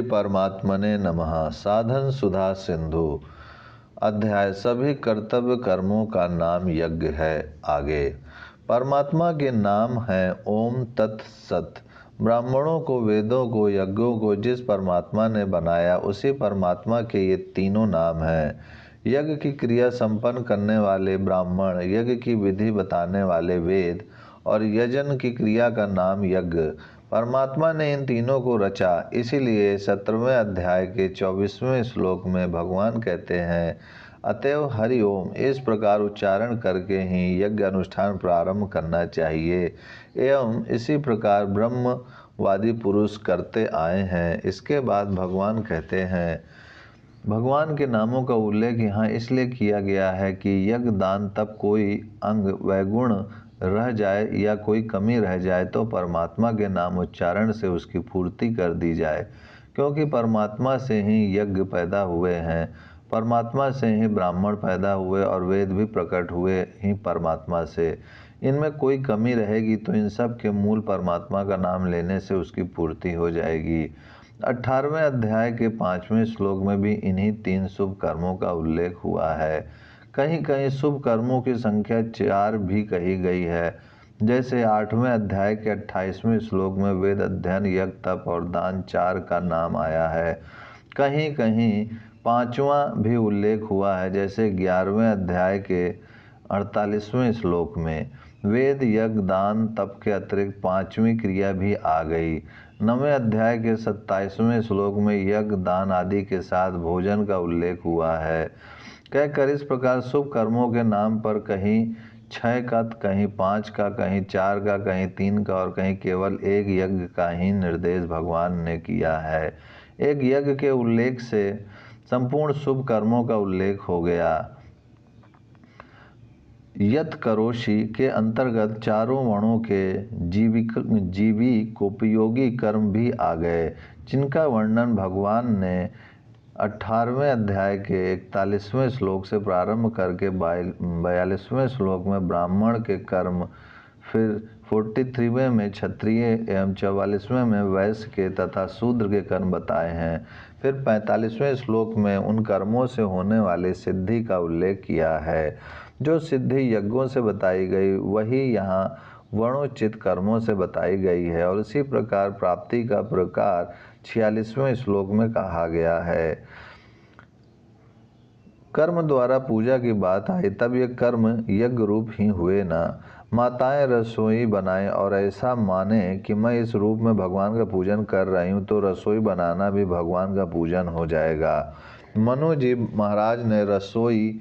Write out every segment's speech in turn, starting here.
परमात्मने नमः। साधन सुधा सिंधु अध्याय सभी कर्तव्य कर्मों का नाम यज्ञ है। आगे परमात्मा के नाम है ओम तत्सत। ब्राह्मणों को, वेदों को, यज्ञों को जिस परमात्मा ने बनाया उसी परमात्मा के ये तीनों नाम हैं। यज्ञ की क्रिया संपन्न करने वाले ब्राह्मण, यज्ञ की विधि बताने वाले वेद और यजन की क्रिया का नाम यज्ञ। परमात्मा ने इन तीनों को रचा। इसीलिए 17वें अध्याय के 24वें श्लोक में भगवान कहते हैं, अतएव हरि ओम इस प्रकार उच्चारण करके ही यज्ञ अनुष्ठान प्रारंभ करना चाहिए। एवं इसी प्रकार ब्रह्मवादी पुरुष करते आए हैं। इसके बाद भगवान कहते हैं, भगवान के नामों का उल्लेख यहाँ इसलिए किया गया है कि यज्ञ दान तब कोई अंग वैगुण रह जाए या कोई कमी रह जाए तो परमात्मा के नाम उच्चारण से उसकी पूर्ति कर दी जाए। क्योंकि परमात्मा से ही यज्ञ पैदा हुए हैं, परमात्मा से ही ब्राह्मण पैदा हुए और वेद भी प्रकट हुए ही परमात्मा से। इनमें कोई कमी रहेगी तो इन सब के मूल परमात्मा का नाम लेने से उसकी पूर्ति हो जाएगी। 18वें अध्याय के 5वें श्लोक में भी इन्हीं 3 शुभ कर्मों का उल्लेख हुआ है। कहीं कहीं शुभ कर्मों की संख्या 4 भी कही गई है। जैसे 8वें अध्याय के 28वें श्लोक में वेद अध्ययन, यज्ञ, तप और दान 4 का नाम आया है। कहीं कहीं 5वां भी उल्लेख हुआ है। जैसे 11वें अध्याय के 48वें श्लोक में वेद, यज्ञ, दान, तप के अतिरिक्त 5वीं क्रिया भी आ गई। 9वें अध्याय के 27वें श्लोक में यज्ञ, दान आदि के साथ भोजन का उल्लेख हुआ है। कहकर इस प्रकार शुभ कर्मों के नाम पर कहीं 6 का, कहीं 5 का, कहीं 4 का, कहीं 3 का और कहीं केवल एक यज्ञ का ही निर्देश भगवान ने किया है। एक यज्ञ के उल्लेख से संपूर्ण शुभ कर्मों का उल्लेख हो गया। यत करोषि के अंतर्गत चारों वर्णों के जीविकोपयोगी कर्म भी आ गए, जिनका वर्णन भगवान ने 18वें अध्याय के 41वें श्लोक से प्रारंभ करके 42वें श्लोक में ब्राह्मण के कर्म, फिर 43वें में क्षत्रिय एवं 44वें में वैश्य के तथा शूद्र के कर्म बताए हैं। फिर 45वें श्लोक में उन कर्मों से होने वाले सिद्धि का उल्लेख किया है। जो सिद्धि यज्ञों से बताई गई वही यहाँ वर्णोचित कर्मों से बताई गई है और इसी प्रकार प्राप्ति का प्रकार 46वें श्लोक में कहा गया है। कर्म द्वारा पूजा की बात आई तब ये कर्म यज्ञ रूप ही हुए ना। माताएं रसोई बनाएं और ऐसा माने कि मैं इस रूप में भगवान का पूजन कर रही हूँ तो रसोई बनाना भी भगवान का पूजन हो जाएगा। मनु जी महाराज ने रसोई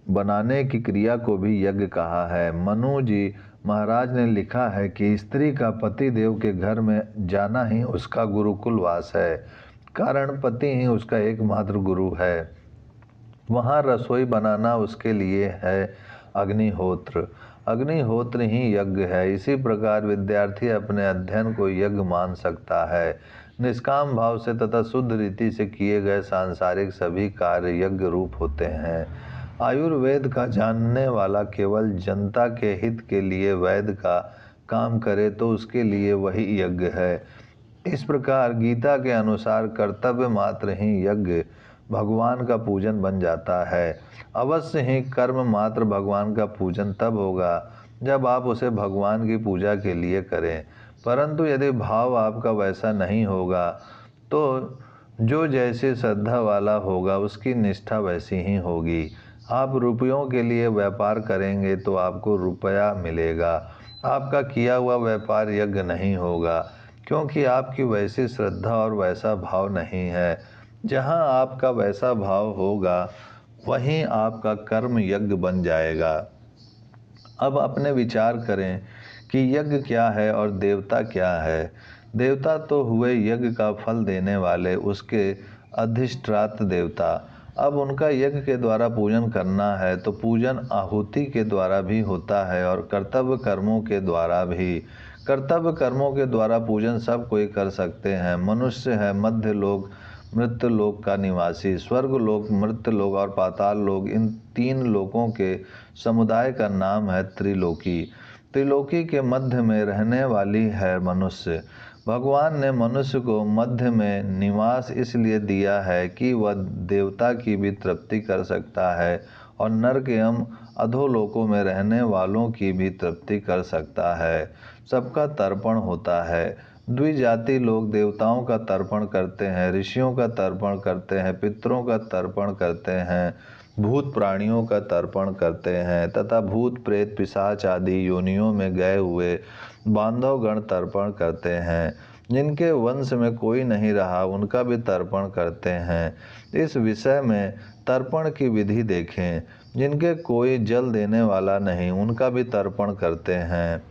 बनाने की क्रिया को भी यज्ञ कहा है। मनु जी महाराज ने लिखा है कि स्त्री का पति देव के घर में जाना ही उसका गुरुकुल वास है, कारण पति ही उसका एकमात्र गुरु है। वहाँ रसोई बनाना उसके लिए है अग्निहोत्र। अग्निहोत्र ही यज्ञ है। इसी प्रकार विद्यार्थी अपने अध्ययन को यज्ञ मान सकता है। निष्काम भाव से तथा शुद्ध रीति से किए गए सांसारिक सभी कार्य यज्ञ रूप होते हैं। आयुर्वेद का जानने वाला केवल जनता के हित के लिए वैद्य का काम करे तो उसके लिए वही यज्ञ है। इस प्रकार गीता के अनुसार कर्तव्य मात्र ही यज्ञ भगवान का पूजन बन जाता है। अवश्य ही कर्म मात्र भगवान का पूजन तब होगा जब आप उसे भगवान की पूजा के लिए करें, परंतु यदि भाव आपका वैसा नहीं होगा तो जो जैसी श्रद्धा वाला होगा उसकी निष्ठा वैसी ही होगी। आप रुपयों के लिए व्यापार करेंगे तो आपको रुपया मिलेगा। आपका किया हुआ व्यापार यज्ञ नहीं होगा, क्योंकि आपकी वैसी श्रद्धा और वैसा भाव नहीं है। जहाँ आपका वैसा भाव होगा वहीं आपका कर्म यज्ञ बन जाएगा। अब अपने विचार करें कि यज्ञ क्या है और देवता क्या है। देवता तो हुए यज्ञ का फल देने वाले, उसके अधिष्ठात्र देवता। अब उनका यज्ञ के द्वारा पूजन करना है तो पूजन आहुति के द्वारा भी होता है और कर्तव्य कर्मों के द्वारा भी। कर्तव्य कर्मों के द्वारा पूजन सब कोई कर सकते हैं। मनुष्य है, मध्य लोक, मृत्यु लोक का निवासी, स्वर्ग लोक, मृत्यु लोक और पाताल लोक, इन 3 लोकों के समुदाय का नाम है त्रिलोकी। त्रिलोकी के मध्य में रहने वाली है मनुष्य। भगवान ने मनुष्य को मध्य में निवास इसलिए दिया है कि वह देवता की भी तृप्ति कर सकता है और नरक एवं अधोलोकों में रहने वालों की भी तृप्ति कर सकता है। सबका तर्पण होता है। द्विजाति लोग देवताओं का तर्पण करते हैं, ऋषियों का तर्पण करते हैं, पितरों का तर्पण करते हैं, भूत प्राणियों का तर्पण करते हैं तथा भूत प्रेत पिशाच आदि योनियों में गए हुए बांधवगण तर्पण करते हैं। जिनके वंश में कोई नहीं रहा उनका भी तर्पण करते हैं। इस विषय में तर्पण की विधि देखें। जिनके कोई जल देने वाला नहीं उनका भी तर्पण करते हैं।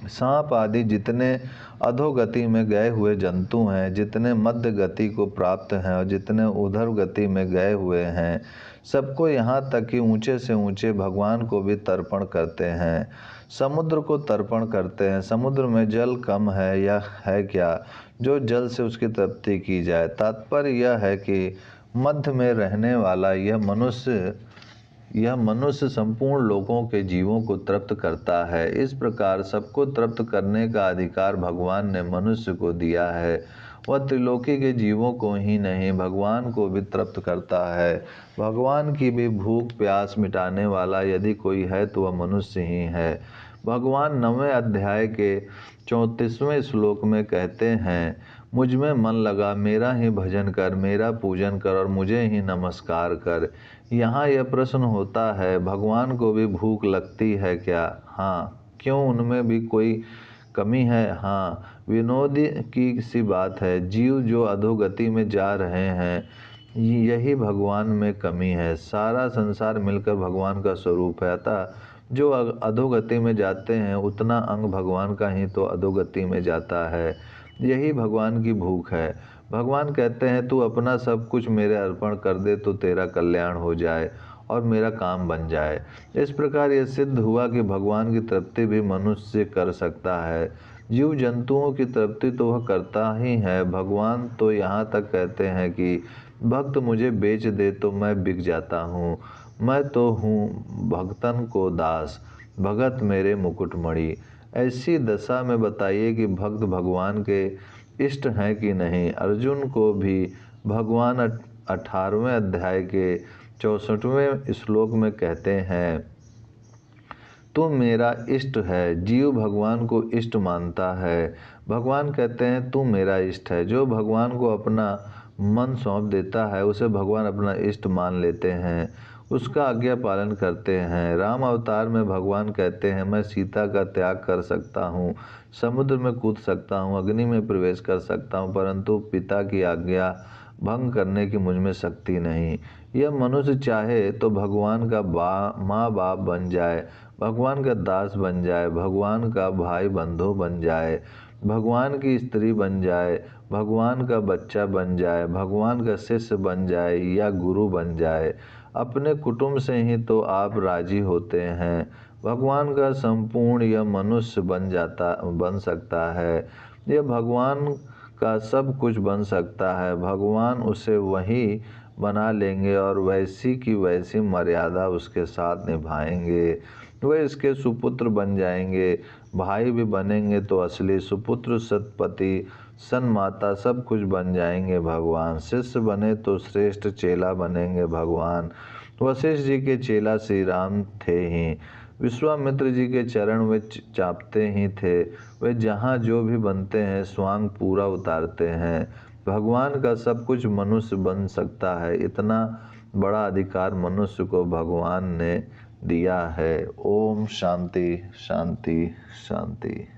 सांप आदि जितने अधोगति में गए हुए जंतु हैं, जितने मध्य गति को प्राप्त हैं और जितने उधर गति में गए हुए हैं, सबको यहाँ तक कि ऊंचे से ऊंचे भगवान को भी तर्पण करते हैं। समुद्र को तर्पण करते हैं। समुद्र में जल कम है या है क्या जो जल से उसकी तृप्ति की जाए। तात्पर्य यह है कि मध्य में रहने वाला यह मनुष्य संपूर्ण लोकों के जीवों को तृप्त करता है। इस प्रकार सबको तृप्त करने का अधिकार भगवान ने मनुष्य को दिया है। वह त्रिलोकी के जीवों को ही नहीं भगवान को भी तृप्त करता है। भगवान की भी भूख प्यास मिटाने वाला यदि कोई है तो वह मनुष्य ही है। भगवान 9वें अध्याय के 34वें श्लोक में कहते हैं, मुझ में मन लगा, मेरा ही भजन कर, मेरा पूजन कर और मुझे ही नमस्कार कर। यहाँ यह प्रश्न होता है, भगवान को भी भूख लगती है क्या? हाँ। क्यों, उनमें भी कोई कमी है? हाँ। विनोद की सी बात है, जीव जो अधोगति में जा रहे हैं यही भगवान में कमी है। सारा संसार मिलकर भगवान का स्वरूप है। अतः जो अधोगति में जाते हैं उतना अंग भगवान का ही तो अधोगति में जाता है। यही भगवान की भूख है। भगवान कहते हैं, तू अपना सब कुछ मेरे अर्पण कर दे तो तेरा कल्याण हो जाए और मेरा काम बन जाए। इस प्रकार यह सिद्ध हुआ कि भगवान की तृप्ति भी मनुष्य कर सकता है। जीव जंतुओं की तृप्ति तो वह करता ही है। भगवान तो यहाँ तक कहते हैं कि भक्त मुझे बेच दे तो मैं बिक जाता हूँ। मैं तो हूँ भक्तन को दास, भगत मेरे मुकुटमणि। ऐसी दशा में बताइए कि भक्त भगवान के इष्ट हैं कि नहीं। अर्जुन को भी भगवान 18वें अध्याय के 64वें श्लोक में कहते हैं, तू मेरा इष्ट है। जीव भगवान को इष्ट मानता है। भगवान कहते हैं, तू मेरा इष्ट है। जो भगवान को अपना मन सौंप देता है उसे भगवान अपना इष्ट मान लेते हैं, उसका आज्ञा पालन करते हैं। राम अवतार में भगवान कहते हैं, मैं सीता का त्याग कर सकता हूँ, समुद्र में कूद सकता हूँ, अग्नि में प्रवेश कर सकता हूँ, परंतु पिता की आज्ञा भंग करने की मुझ में शक्ति नहीं। यह मनुष्य चाहे तो भगवान का माँ बाप बन जाए, भगवान का दास बन जाए, भगवान का भाई बंधु बन जाए, भगवान की स्त्री बन जाए, भगवान का बच्चा बन जाए, भगवान का शिष्य बन जाए या गुरु बन जाए। अपने कुटुंब से ही तो आप राजी होते हैं। भगवान का संपूर्ण यह मनुष्य बन सकता है। यह भगवान का सब कुछ बन सकता है। भगवान उसे वही बना लेंगे और वैसी की वैसी मर्यादा उसके साथ निभाएंगे। वे इसके सुपुत्र बन जाएंगे। भाई भी बनेंगे तो असली सुपुत्र, सतपति, सन्माता सब कुछ बन जाएंगे भगवान। शिष्य बने तो श्रेष्ठ चेला बनेंगे भगवान। वशिष्ठ जी के चेला श्री राम थे ही। विश्वामित्र जी के चरण वे चापते ही थे। वे जहाँ जो भी बनते हैं स्वांग पूरा उतारते हैं। भगवान का सब कुछ मनुष्य बन सकता है। इतना बड़ा अधिकार मनुष्य को भगवान ने दिया है। ओम शांति शांति शांति।